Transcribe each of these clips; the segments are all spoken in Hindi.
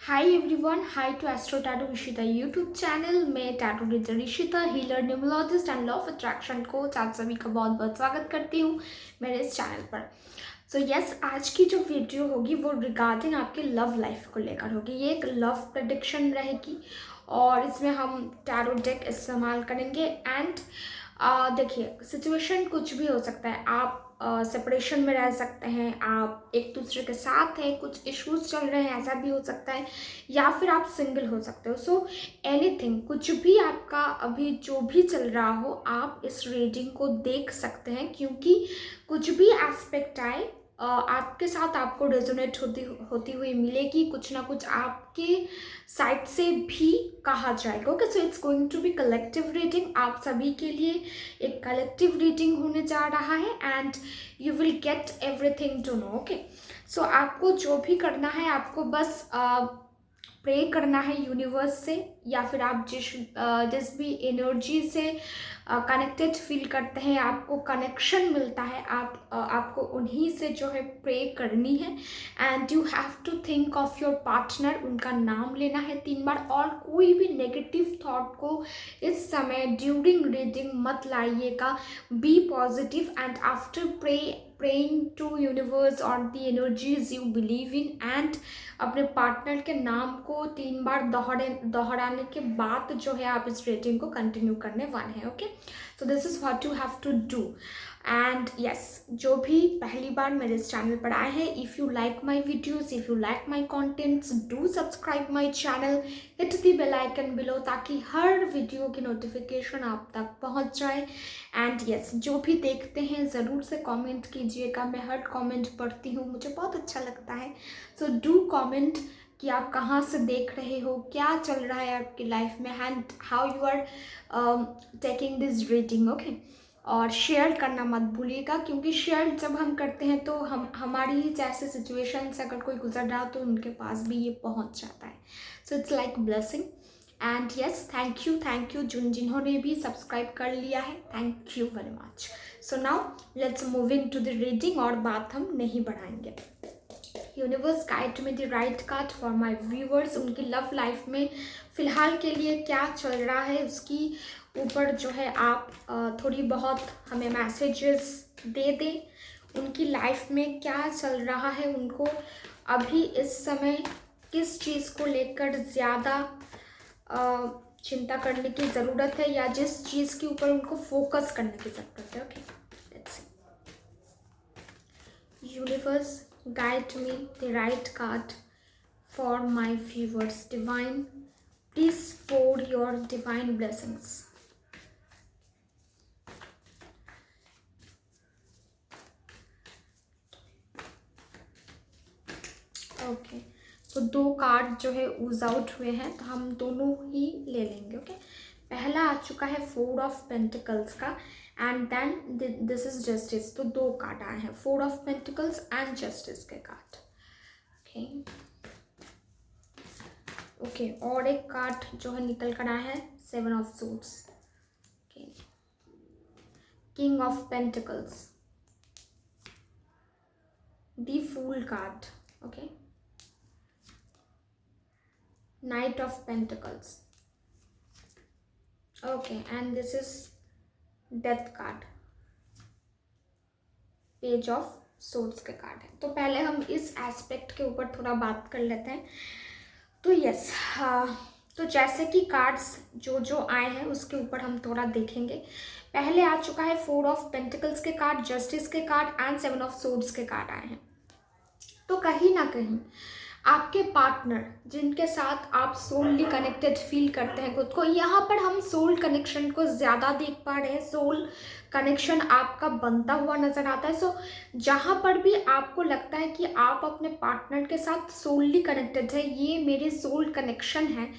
Hi everyone, hi to astro tattoo Rishita YouTube channel में tattoo teacher Rishita, healer, numerologist and law of attraction coach. आप सभी का बहुत बहुत स्वागत करती हूँ मेरे इस चैनल पर। सो यस, आज की जो वीडियो होगी वो रिगार्डिंग आपके लव लाइफ को लेकर होगी। ये एक लव प्रेडिक्शन रहेगी और इसमें हम टैरो डेक इस्तेमाल करेंगे। एंड देखिए, सिचुएशन कुछ भी हो सकता है। आप सेपरेशन में रह सकते हैं, आप एक दूसरे के साथ हैं, कुछ इश्यूज चल रहे हैं, ऐसा भी हो सकता है, या फिर आप सिंगल हो सकते हो। सो एनीथिंग, कुछ भी आपका अभी जो भी चल रहा हो, आप इस रीडिंग को देख सकते हैं, क्योंकि कुछ भी एस्पेक्ट आए आपके साथ आपको रेजोनेट होती हुई मिलेगी। कुछ ना कुछ आपके साइड से भी कहा जाएगा। Okay, so it's going to be collective reading. आप सभी के लिए एक कलेक्टिव रीडिंग होने जा रहा है and you will get everything to know. Okay, so आपको जो भी करना है, आपको बस प्रे करना है यूनिवर्स से, या फिर आप जिस भी एनर्जी से कनेक्टेड फील करते हैं, आपको कनेक्शन मिलता है, आपको उन्हीं से जो है प्रे करनी है। And you have to think of your partner, उनका नाम लेना है 3 बार। और कोई भी नेगेटिव थॉट को इस समय ड्यूरिंग रीडिंग मत लाइएगा। Be positive and after praying to universe or the energies you believe in, and अपने पार्टनर के नाम को 3 बार दोहराने के बाद जो है आप इस रेटिंग को कंटिन्यू करने वाले हैं। Okay, so this is what you have to do. And yes, जो भी पहली बार मेरे इस चैनल पर आए हैं, if you like my videos, if you like my contents, do subscribe my channel, hit the bell icon below, ताकि हर वीडियो की नोटिफिकेशन आप तक पहुंच जाए। एंड यस, जो भी देखते हैं ज़रूर से कमेंट कीजिएगा। मैं हर कमेंट पढ़ती हूँ, मुझे बहुत अच्छा लगता है। सो डू कमेंट कि आप कहाँ से देख रहे हो, क्या चल रहा है आपकी लाइफ में, and how you are taking this reading. Okay, और शेयर करना मत भूलिएगा, क्योंकि शेयर जब हम करते हैं तो हमारी ही जैसे सिचुएशन से अगर कोई गुजर रहा तो उनके पास भी ये पहुंच जाता है। So it's like blessing. And yes, thank you जिन्होंने भी सब्सक्राइब कर लिया है, thank you very much. So now let's moving to the reading, और बात हम नहीं बढ़ाएंगे। Universe, guide me the right card for my viewers. उनकी लव लाइफ में फ़िलहाल के लिए क्या चल रहा है, उसकी ऊपर जो है आप थोड़ी बहुत हमें मैसेजेस दे दें। उनकी लाइफ में क्या चल रहा है, उनको अभी इस समय किस चीज़ को लेकर ज़्यादा चिंता करने की ज़रूरत है, या जिस चीज़ के ऊपर उनको फोकस करने की ज़रूरत है। Okay, let's see. Universe, guide me the right card for my viewers. Divine, please pour your divine blessings. Okay, तो 2 कार्ड जो है ऊज आउट हुए हैं, तो हम दोनों ही ले लेंगे। ओके, पहला आ चुका है 4 ऑफ पेंटिकल्स का, and then this is justice. तो 2 कार्ड आए हैं, 4 ऑफ पेंटिकल्स एंड जस्टिस के कार्ड। ओके, और एक कार्ड जो है निकल कर आया है 7 of suits, king of pentacles, the fool card, okay, knight of pentacles, okay, and this is death card, page of swords के कार्ड है। तो पहले हम इस एस्पेक्ट के ऊपर थोड़ा बात कर लेते हैं। तो यस, तो जैसे कि कार्ड्स जो आए हैं उसके ऊपर हम थोड़ा देखेंगे। पहले आ चुका है 4 ऑफ पेंटिकल्स के कार्ड, जस्टिस के कार्ड एंड 7 ऑफ सोर्ड्स के कार्ड आए हैं। तो कहीं ना कहीं आपके पार्टनर, जिनके साथ आप सोलली कनेक्टेड फील करते हैं खुद को, यहाँ पर हम सोल कनेक्शन को ज़्यादा देख पा रहे हैं। सोल कनेक्शन आपका बनता हुआ नज़र आता है। सो जहाँ पर भी आपको लगता है कि आप अपने पार्टनर के साथ सोलली कनेक्टेड है, ये मेरे सोल कनेक्शन है,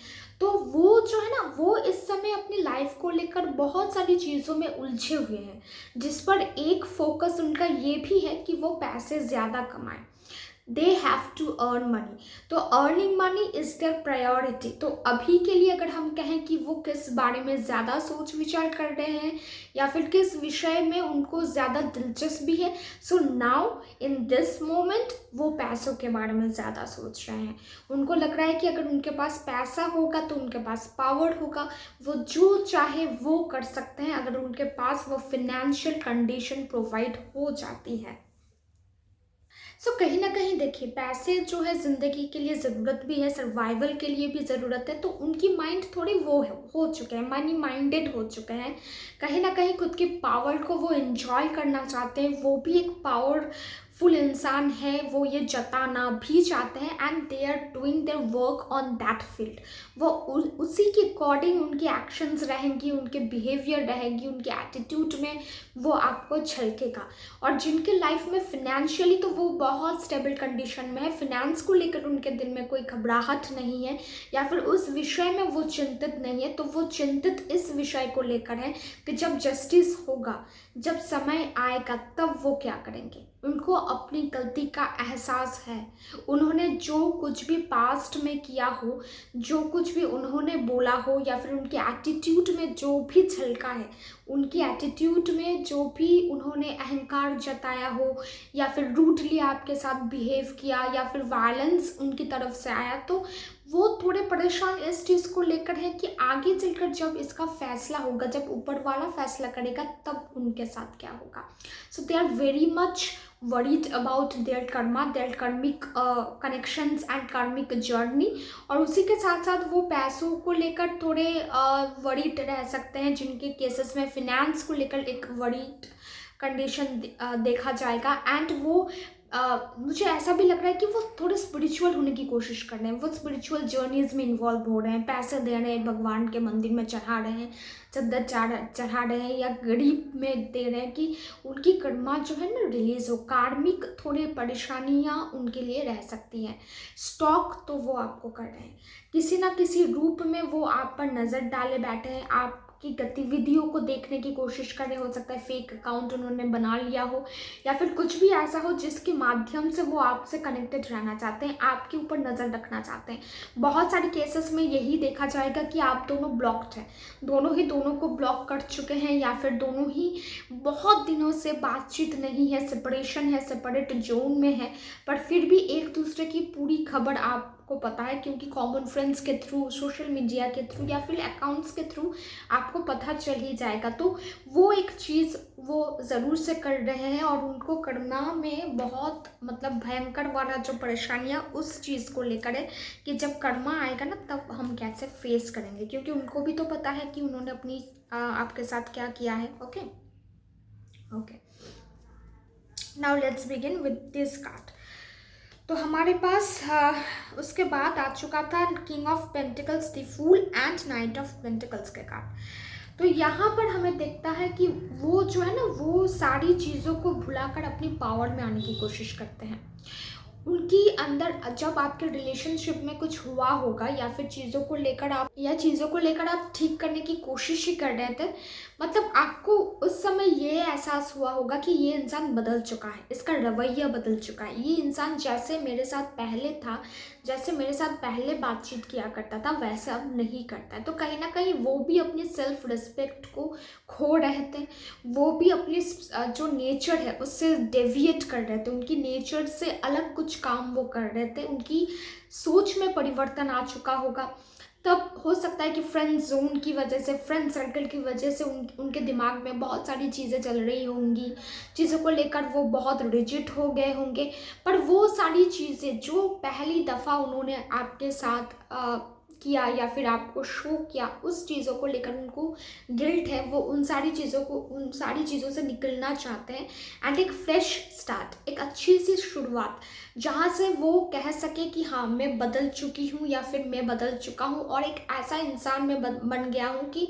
तो वो जो है ना, वो इस समय अपनी लाइफ को लेकर बहुत सारी चीज़ों में उलझे हुए हैं, जिस पर एक फोकस उनका ये भी है कि वो पैसे ज़्यादा कमाएं। They have to earn money. तो earning money is their priority. तो अभी के लिए अगर हम कहें कि वो किस बारे में ज़्यादा सोच विचार कर रहे हैं या फिर किस विषय में उनको ज़्यादा दिलचस्पी है, so now in this moment वो पैसों के बारे में ज़्यादा सोच रहे हैं। उनको लग रहा है कि अगर उनके पास पैसा होगा तो उनके पास पावर होगा, वो जो चाहे वो कर सकते हैं अगर उनके पास वो फिनेंशियल कंडीशन प्रोवाइड हो जाती है। कहीं ना कहीं देखिए, पैसे जो है ज़िंदगी के लिए ज़रूरत भी है, सर्वाइवल के लिए भी ज़रूरत है। तो उनकी माइंड थोड़ी वो हो चुके हैं, मनी माइंडेड हो चुके हैं। कहीं ना कहीं खुद की पावर को वो एंजॉय करना चाहते हैं, वो भी एक पावरफुल इंसान है, वो ये जताना भी चाहते हैं and they are doing their work on that field. वो उसी के अकॉर्डिंग उनकी एक्शंस रहेंगी, उनके बिहेवियर रहेंगी, उनके एटीट्यूड में वो आपको झलकेगा। और जिनके लाइफ में फिनेंशियली तो वो बहुत स्टेबल कंडीशन में है, फिनेंस को लेकर उनके दिल में कोई घबराहट नहीं है या फिर उस विषय में वो चिंतित नहीं है, तो वो चिंतित इस विषय को लेकर है कि जब जस्टिस होगा, जब समय आएगा, तब वो क्या करेंगे। उनको अपनी गलती का एहसास है। उन्होंने जो कुछ भी पास्ट में किया हो, जो कुछ भी उन्होंने बोला हो या फिर उनके एटीट्यूड में जो भी झलका है, उनकी एटीट्यूड में जो भी उन्होंने अहंकार जताया हो या फिर रूडली आपके साथ बिहेव किया या फिर वायलेंस उनकी तरफ से आया, तो वो थोड़े परेशान इस चीज़ को लेकर है कि आगे चलकर जब इसका फैसला होगा, जब ऊपर वाला फैसला करेगा, तब उनके साथ क्या होगा। So they are very much worried about their karma, their karmic connections and karmic journey. और उसी के साथ साथ वो पैसों को लेकर थोड़े वरीड रह सकते हैं, जिनके केसेस में फिनेंस को लेकर एक वरीड कंडीशन देखा जाएगा। एंड वो मुझे ऐसा भी लग रहा है कि वो थोड़े स्पिरिचुअल होने की कोशिश कर रहे हैं, वो स्पिरिचुअल जर्नीज में इन्वॉल्व हो रहे हैं, पैसे दे रहे हैं, भगवान के मंदिर में चढ़ा रहे हैं, चद्दर चढ़ा रहे हैं या गरीब में दे रहे हैं कि उनकी कर्मा जो है ना रिलीज हो। कार्मिक थोड़े परेशानियाँ उनके लिए रह सकती हैं। स्टॉक तो वो आपको कर रहे हैं, किसी ना किसी रूप में वो आप पर नज़र डाले बैठे हैं, आप की गतिविधियों को देखने की कोशिश कर रहे। हो सकता है फेक अकाउंट उन्होंने बना लिया हो या फिर कुछ भी ऐसा हो जिसके माध्यम से वो आपसे कनेक्टेड रहना चाहते हैं, आपके ऊपर नज़र रखना चाहते हैं। बहुत सारे केसेस में यही देखा जाएगा कि आप दोनों ब्लॉक्ड हैं, दोनों को ब्लॉक कर चुके हैं या फिर दोनों ही बहुत दिनों से बातचीत नहीं है, सेपरेशन है, सेपरेट जोन में है, पर फिर भी एक दूसरे की पूरी खबर आपको पता है, क्योंकि कॉमन फ्रेंड्स के थ्रू, सोशल मीडिया के थ्रू या फिर अकाउंट्स के थ्रू आपको पता चल ही जाएगा। तो वो एक चीज़ वो ज़रूर से कर रहे हैं और उनको करना में बहुत मतलब भयंकर वाला जो परेशानियाँ उस चीज़ को लेकर है कि जब कर्मा आएगा ना, तब हम कैसे फेस करेंगे, क्योंकि उनको भी तो पता है कि उन्होंने अपनी आपके साथ क्या किया है। Okay okay, now let's begin with this card. तो हमारे पास उसके बाद आ चुका था king of pentacles, the fool and knight of pentacles के कार्ड। तो यहाँ पर हमें दिखता है कि वो जो है ना, वो सारी चीज़ों को भुलाकर अपनी पावर में आने की कोशिश करते हैं। उनकी अंदर जब आपके रिलेशनशिप में कुछ हुआ होगा या फिर चीज़ों को लेकर आप ठीक करने की कोशिश ही कर रहे थे, मतलब आपको उस समय ये एहसास हुआ होगा कि ये इंसान बदल चुका है, इसका रवैया बदल चुका है, ये इंसान जैसे मेरे साथ पहले था, जैसे मेरे साथ पहले बातचीत किया करता था, वैसे अब नहीं करता है। तो कहीं ना कहीं वो भी अपनी सेल्फ रिस्पेक्ट को खो रहे थे, वो भी अपनी जो नेचर है उससे डेविएट कर रहे थे, उनकी नेचर से अलग कुछ काम वो कर रहे थे, उनकी सोच में परिवर्तन आ चुका होगा। तब हो सकता है कि फ्रेंड जोन की वजह से, फ्रेंड सर्कल की वजह से उनके दिमाग में बहुत सारी चीज़ें चल रही होंगी, चीज़ों को लेकर वो बहुत रिजिड हो गए होंगे। पर वो सारी चीज़ें जो पहली दफ़ा उन्होंने आपके साथ किया या फिर आपको शो किया, उस चीज़ों को लेकर उनको गिल्ट है, वो उन सारी चीज़ों से निकलना चाहते हैं एंड एक फ्रेश स्टार्ट, एक अच्छी सी शुरुआत, जहाँ से वो कह सके कि हाँ मैं बदल चुकी हूँ या फिर मैं बदल चुका हूँ और एक ऐसा इंसान मैं बन गया हूँ कि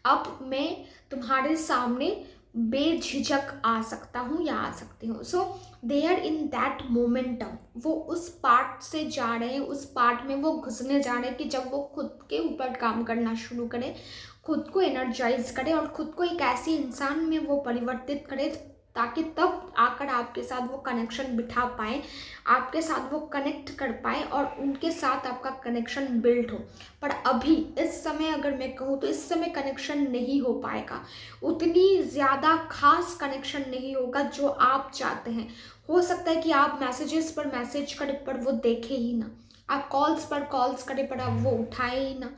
अब मैं तुम्हारे सामने बेझिझक आ सकता हूँ या आ सकती हूँ। So they are in that momentum, वो उस पार्ट से जा रहे हैं, उस पार्ट में वो घुसने जा रहे हैं कि जब वो खुद के ऊपर काम करना शुरू करें, खुद को एनर्जाइज करें और खुद को एक ऐसी इंसान में वो परिवर्तित करें ताकि तब आकर आपके साथ वो कनेक्शन बिठा पाए, आपके साथ वो कनेक्ट कर पाए और उनके साथ आपका कनेक्शन बिल्ड हो। पर अभी इस समय अगर मैं कहूँ तो इस समय कनेक्शन नहीं हो पाएगा, उतनी ज़्यादा खास कनेक्शन नहीं होगा जो आप चाहते हैं। हो सकता है कि आप मैसेजेस पर मैसेज करें पर वो देखे ही ना, आप कॉल्स पर कॉल्स करें पर आप वो उठाए ही ना।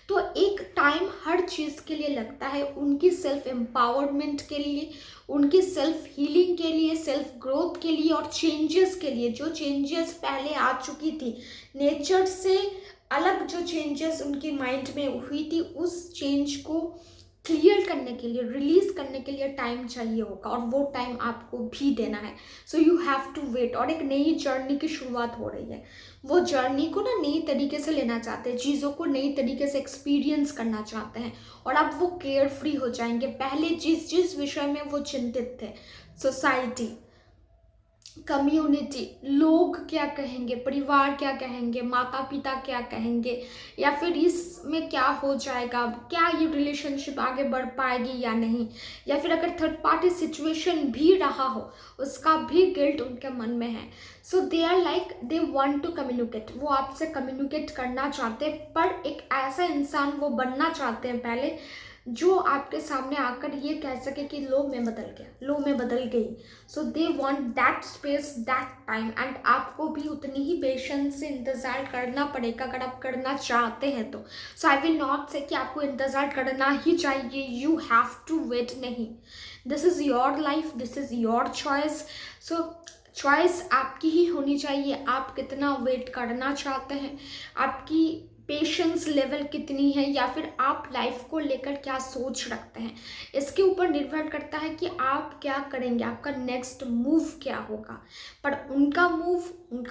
तो एक टाइम हर चीज़ के लिए लगता है, उनकी सेल्फ एम्पावरमेंट के लिए, उनकी सेल्फ हीलिंग के लिए, सेल्फ ग्रोथ के लिए और चेंजेस के लिए। जो चेंजेस पहले आ चुकी थी, नेचर से अलग जो चेंजेस उनकी माइंड में हुई थी, उस चेंज को क्लियर करने के लिए, रिलीज करने के लिए टाइम चाहिए होगा और वो टाइम आपको भी देना है। So you have to wait. और एक नई जर्नी की शुरुआत हो रही है, वो जर्नी को ना नई तरीके से लेना चाहते हैं, चीज़ों को नई तरीके से एक्सपीरियंस करना चाहते हैं और अब वो केयर फ्री हो जाएंगे। पहले जिस विषय में वो चिंतित थे, सोसाइटी, कम्युनिटी, लोग क्या कहेंगे, परिवार क्या कहेंगे, माता पिता क्या कहेंगे, या फिर इसमें क्या हो जाएगा, क्या ये रिलेशनशिप आगे बढ़ पाएगी या नहीं, या फिर अगर थर्ड पार्टी सिचुएशन भी रहा हो उसका भी गिल्ट उनके मन में है। So they are like they want to communicate, वो आपसे कम्युनिकेट करना चाहते हैं, पर एक ऐसा इंसान वो बनना चाहते हैं पहले जो आपके सामने आकर ये कह सके कि लो मैं बदल गया, लो मैं बदल गई। So they want that space, that time, and आपको भी उतनी ही पेशेंस से इंतज़ार करना पड़ेगा अगर आप करना चाहते हैं तो। सो आई विल नॉट से कि आपको इंतज़ार करना ही चाहिए, यू हैव टू वेट, नहीं। This is your life, this is your choice. So choice आपकी ही होनी चाहिए, आप कितना वेट करना चाहते हैं, आपकी पेशेंस लेवल कितनी है, या फिर आप लाइफ को लेकर क्या सोच रखते हैं, इसके ऊपर निर्भर करता है कि आप क्या करेंगे, आपका नेक्स्ट मूव क्या होगा। पर उनका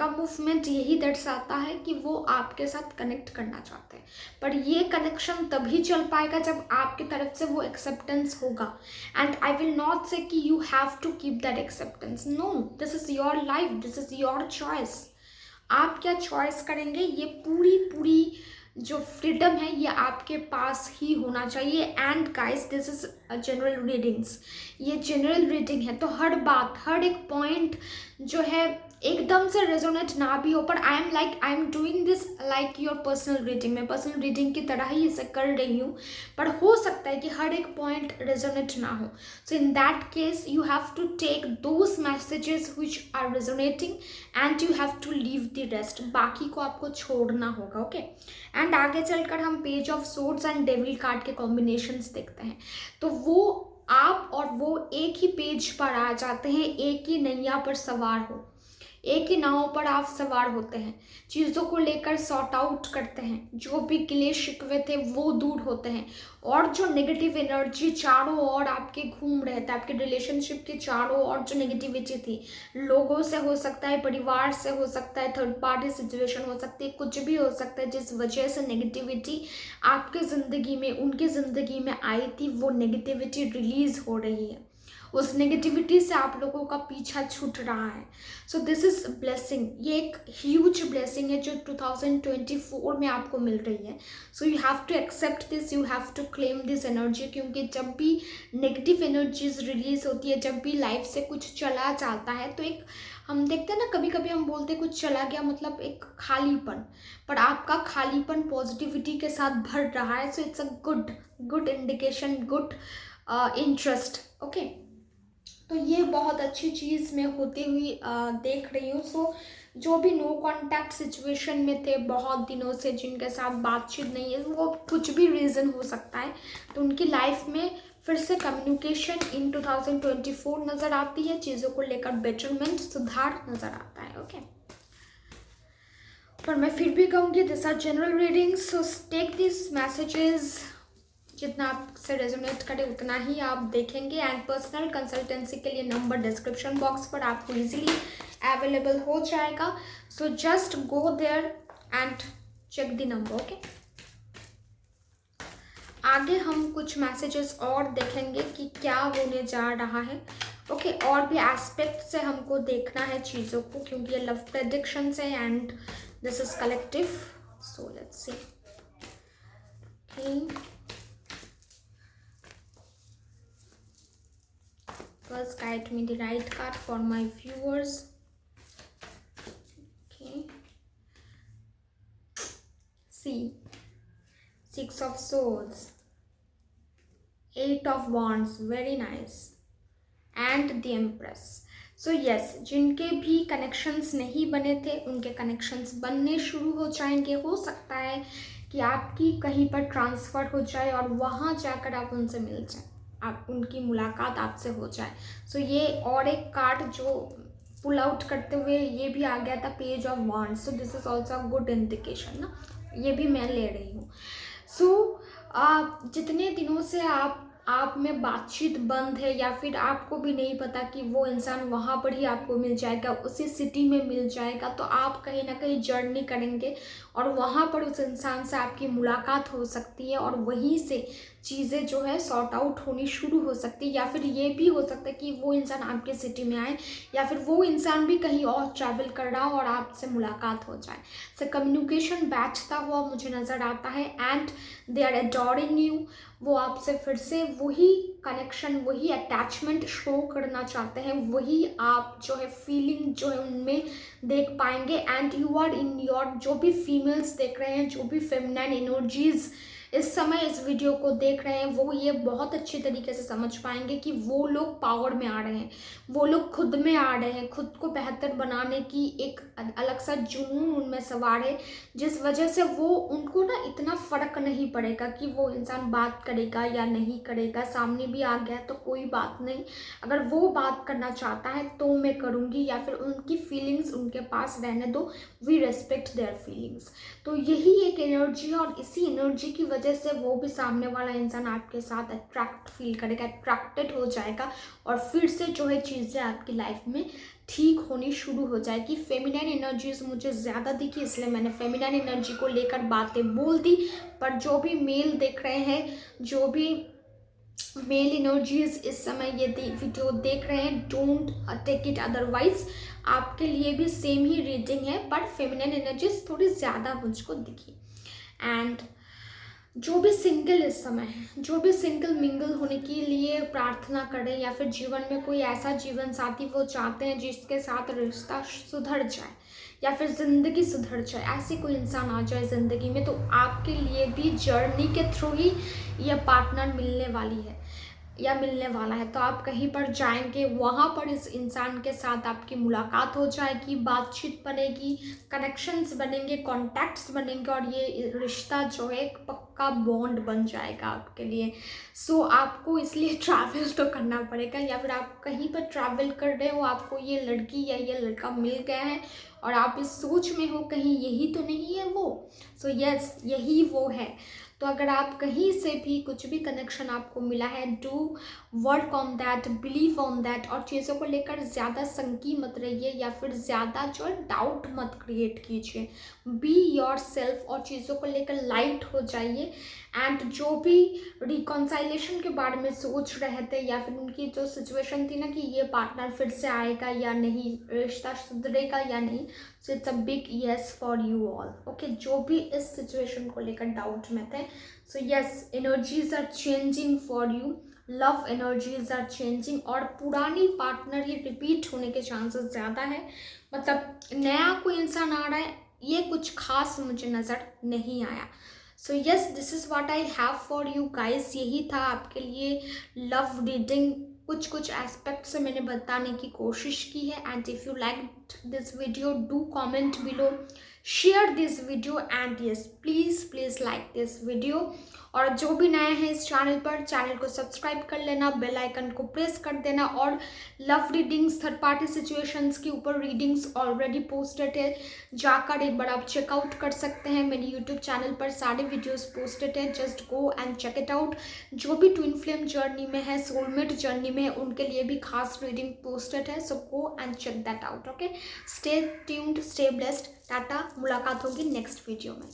मूवमेंट यही दर्शाता है कि वो आपके साथ कनेक्ट करना चाहते हैं, पर ये कनेक्शन तभी चल पाएगा जब आपकी तरफ से वो एक्सेप्टेंस होगा। And I will not say कि you have to keep that acceptance, no, this is your life, this is your choice. आप क्या चॉइस करेंगे, ये पूरी जो फ्रीडम है ये आपके पास ही होना चाहिए। And guys, this is general readings, ये जनरल रीडिंग है, तो हर बात, हर एक पॉइंट जो है एकदम से रेजोनेट ना भी हो, पर I am doing this like your personal reading, मैं पर्सनल रीडिंग की तरह ही इसे कर रही हूँ, पर हो सकता है कि हर एक पॉइंट रेजोनेट ना हो। So in that case you have to take those messages which are resonating and you have to leave the rest, बाकी को आपको छोड़ना होगा, ओके। एंड आगे चलकर हम page of swords and devil card के कॉम्बिनेशंस देखते हैं, तो वो आप और वो एक ही पेज पर आ जाते हैं, एक ही नैया पर सवार हो, एक ही नाव पर आप सवार होते हैं, चीज़ों को लेकर सॉर्ट आउट करते हैं, जो भी गिले शिकवे थे वो दूर होते हैं, और जो नेगेटिव एनर्जी चारों ओर आपके घूम रहे थे, आपके रिलेशनशिप के चारों ओर जो नेगेटिविटी थी, लोगों से हो सकता है, परिवार से हो सकता है, थर्ड पार्टी सिचुएशन हो सकती है, कुछ भी हो सकता है, जिस वजह से नेगेटिविटी आपके ज़िंदगी में, उनकी ज़िंदगी में आई थी, वो नेगेटिविटी रिलीज़ हो रही है, उस नेगेटिविटी से आप लोगों का पीछा छूट रहा है। सो दिस इज ब्लेसिंग, ये एक ह्यूज ब्लेसिंग है जो 2024 में आपको मिल रही है। So you have to accept this, you have to claim this energy, क्योंकि जब भी नेगेटिव एनर्जीज रिलीज होती है, जब भी लाइफ से कुछ चला जाता है, तो एक हम देखते हैं ना, कभी कभी हम बोलते हैं कुछ चला गया, मतलब एक खालीपन, पर आपका खालीपन पॉजिटिविटी के साथ भर रहा है। So it's a good indication, good interest, okay. तो ये बहुत अच्छी चीज़ मैं होती हुई देख रही हूँ। सो जो भी नो कांटेक्ट सिचुएशन में थे बहुत दिनों से, जिनके साथ बातचीत नहीं है, वो कुछ भी रीज़न हो सकता है, तो उनकी लाइफ में फिर से कम्युनिकेशन इन 2024 नज़र आती है, चीज़ों को लेकर बेटरमेंट, सुधार नज़र आता है, ओके। पर मैं फिर भी कहूँगी this are general readings, so take this messages, जितना आपसे रेजोनेट करे उतना ही आप देखेंगे। एंड पर्सनल कंसल्टेंसी के लिए नंबर डिस्क्रिप्शन बॉक्स पर आपको इजीली अवेलेबल हो जाएगा। So just go there and check the number, okay. आगे हम कुछ मैसेजेस और देखेंगे कि क्या होने जा रहा है, ओके। और भी एस्पेक्ट से हमको देखना है चीज़ों को, क्योंकि ये लव प्रेडिक्शन है and this is collective. So let's see, first write me the right card for my viewers. Okay. See, Six of Swords, Eight of Wands, very nice, and the Empress. So yes, जिनके भी कनेक्शंस नहीं बने थे उनके कनेक्शंस बनने शुरू हो जाएंगे। हो सकता है कि आपकी कहीं पर ट्रांसफ़र हो जाए और वहाँ जाकर आप उनसे मिल जाए, आप उनकी मुलाकात आपसे हो जाए। सो ये और एक कार्ड जो पुल आउट करते हुए ये भी आ गया था, page of wands. So this is also a good indication ना, ये भी मैं ले रही हूँ। सो जितने दिनों से आप में बातचीत बंद है या फिर आपको भी नहीं पता कि वो इंसान वहाँ पर ही आपको मिल जाएगा, उसी सिटी में मिल जाएगा, तो आप कहीं ना कहीं जर्नी करेंगे और वहाँ पर उस इंसान से आपकी मुलाकात हो सकती है और वहीं से चीज़ें जो है सॉर्ट आउट होनी शुरू हो सकती है। या फिर ये भी हो सकता है कि वो इंसान आपके सिटी में आए या फिर वो इंसान भी कहीं और ट्रैवल कर रहा हो और आपसे मुलाकात हो जाए। तो कम्युनिकेशन बैठता हुआ मुझे नज़र आता है and they are adorning you. वो आपसे फिर से वही कनेक्शन, वही अटैचमेंट शो करना चाहते हैं, वही आप जो है फीलिंग जो है उनमें देख पाएंगे। And you are in your, जो भी फीमेल्स देख रहे हैं, जो भी फेमिनाइन एनर्जीज इस समय इस वीडियो को देख रहे हैं, वो ये बहुत अच्छी तरीके से समझ पाएंगे कि वो लोग पावर में आ रहे हैं, वो लोग खुद में आ रहे हैं, खुद को बेहतर बनाने की एक अलग सा जुनून उनमें सवार है, जिस वजह से वो उनको ना इतना फ़र्क नहीं पड़ेगा कि वो इंसान बात करेगा या नहीं करेगा। सामने भी आ गया तो कोई बात नहीं, अगर वो बात करना चाहता है तो मैं करूँगी, या फिर उनकी फीलिंग्स उनके पास रहने दो, वी रेस्पेक्ट देयर फीलिंग्स। तो यही एक एनर्जी है और इसी एनर्जी की वजह से वो भी सामने वाला इंसान आपके साथ अट्रैक्ट फील करेगा, अट्रैक्टेड हो जाएगा और फिर से जो है चीज़ें आपकी लाइफ में ठीक होनी शुरू हो जाएगी। फेमिनाइन एनर्जीज मुझे ज़्यादा दिखी इसलिए मैंने फेमिनाइन एनर्जी को लेकर बातें बोल दी। पर जो भी मेल देख रहे हैं, जो भी मेल एनर्जीज इस समय ये वीडियो देख रहे हैं, डोंट टेक इट अदरवाइज, आपके लिए भी सेम ही रीडिंग है, बट फेमिनाइन एनर्जीज थोड़ी ज़्यादा मुझको दिखी। एंड जो भी सिंगल इस समय, जो भी सिंगल मिंगल होने के लिए प्रार्थना करें या फिर जीवन में कोई ऐसा जीवन साथी वो चाहते हैं जिसके साथ रिश्ता सुधर जाए या फिर ज़िंदगी सुधर जाए, ऐसे कोई इंसान आ जाए ज़िंदगी में, तो आपके लिए भी जर्नी के थ्रू ही यह पार्टनर मिलने वाली है या मिलने वाला है। तो आप कहीं पर जाएंगे, वहाँ पर इस इंसान के साथ आपकी मुलाकात हो जाएगी, बातचीत बनेगी, कनेक्शंस बनेंगे, कॉन्टैक्ट्स बनेंगे और ये रिश्ता जो है एक पक्का बॉन्ड बन जाएगा आपके लिए। सो आपको इसलिए ट्रैवल तो करना पड़ेगा, या फिर आप कहीं पर ट्रैवल कर रहे हो, आपको ये लड़की या ये लड़का मिल गया है और आप इस सोच में हो कहीं यही तो नहीं है वो। सो यस, यही वो है। तो अगर आप कहीं से भी कुछ भी कनेक्शन आपको मिला है, do work on that, believe on that, और चीज़ों को लेकर ज़्यादा संकी मत रहिए या फिर ज़्यादा जो है डाउट मत क्रिएट कीजिए। बी योर सेल्फ और चीज़ों को लेकर लाइट हो जाइए। एंड जो भी रिकॉन्साइलेशन के बारे में सोच रहे थे या फिर उनकी जो सिचुएशन थी ना कि ये पार्टनर फिर से आएगा या नहीं, रिश्ता सुधरेगा या नहीं, so it's a big yes for you all. Okay, जो भी इस सिचुएशन को लेकर डाउट में थे, so yes, energies are changing for you, love energies are changing, और पुरानी पार्टनर ही रिपीट होने के चांसेस ज़्यादा है। मतलब नया कोई इंसान आ रहा है, ये कुछ खास मुझे नज़र नहीं आया। So yes, this is what I have for you guys. यही था आपके लिए लव रीडिंग, कुछ एस्पेक्ट से मैंने बताने की कोशिश की है। And if you like this video, do comment below, share this video, and yes, please like this video. और जो भी नए हैं इस चैनल पर, चैनल को सब्सक्राइब कर लेना, बेल आइकन को प्रेस कर देना। और love readings, third party situations के ऊपर रीडिंग्स ऑलरेडी पोस्टेड है, जाकर एक बार आप चेकआउट कर सकते हैं। मेरे यूट्यूब चैनल पर सारे वीडियोस पोस्टेड है, just go and check it out. जो भी ट्विन फ्लेम जर्नी में है, सोलमेट जर्नी में है, उनके लिए भी खास रीडिंग पोस्टेड है, so go and check that out. Okay, stay tuned, stay blessed, tata, मुलाकात होगी नेक्स्ट वीडियो में।